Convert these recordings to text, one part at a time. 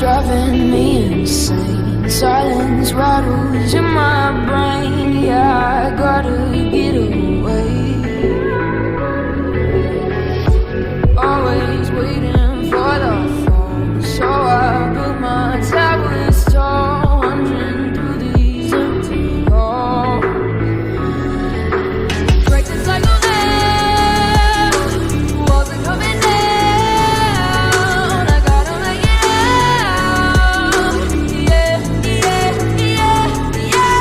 driving me insane. Silence rattles in my brain. Yeah, I gotta get away. Always waiting for the phone, so I built my towers tall, wandering through these empty halls. Break the cycle now, walls are coming down. I gotta make it out. Yeah, yeah, yeah, yeah.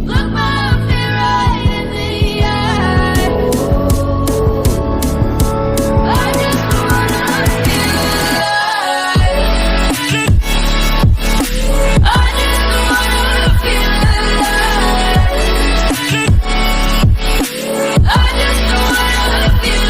Look my fear right in the eye. I just wanna feel alive. I just wanna feel alive. I just wanna feel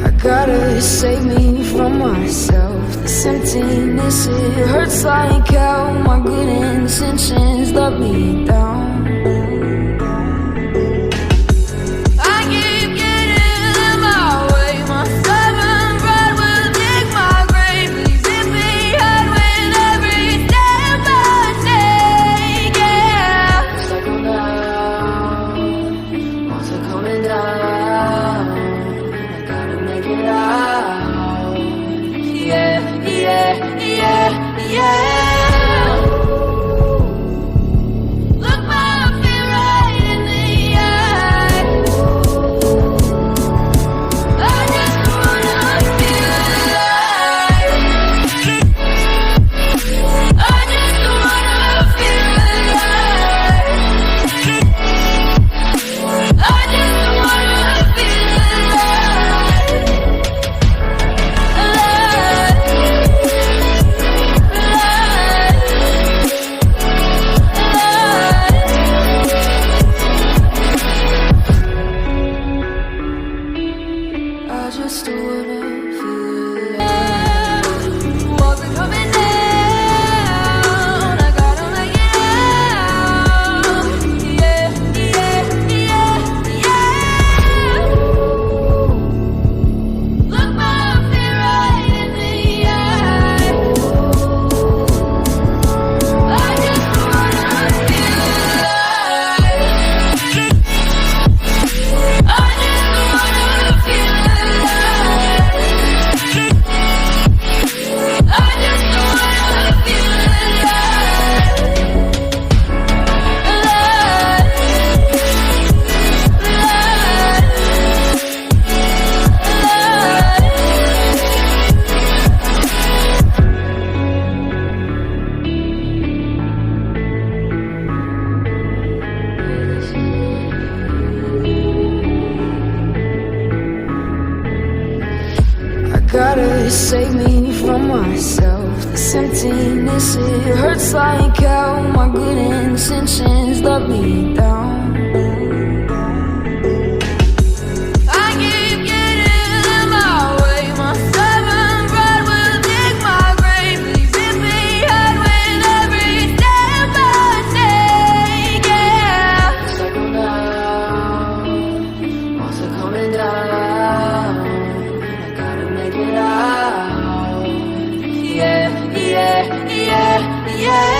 I gotta save me from myself. This emptiness, it hurts like hell. My good intentions let me down. I keep getting in my way. My stubborn pride will dig my grave. Please hit me hard with every step I take. Yeah, cycle down, walls are coming down. I gotta make it out. Yeah, yeah, yeah, yeah. Look my fear right in the eye. I just wanna feel alive. I just wanna feel alive. I just wanna feel alive. I just wanna feel alive. Walls are coming down. I gotta make it out. Yeah, yeah, yeah, yeah. Look my fear right in the eye. I just wanna feel alive. I just wanna feel alive. I just wanna feel I gotta save me from myself. This emptiness, it hurts like hell. My good intentions let me down. I keep getting in my way. My stubborn pride will dig my grave. Please hit me hard with every step I take. Yeah, cycle down, walls are coming down. I gotta make it out. Yeah, yeah, yeah, yeah.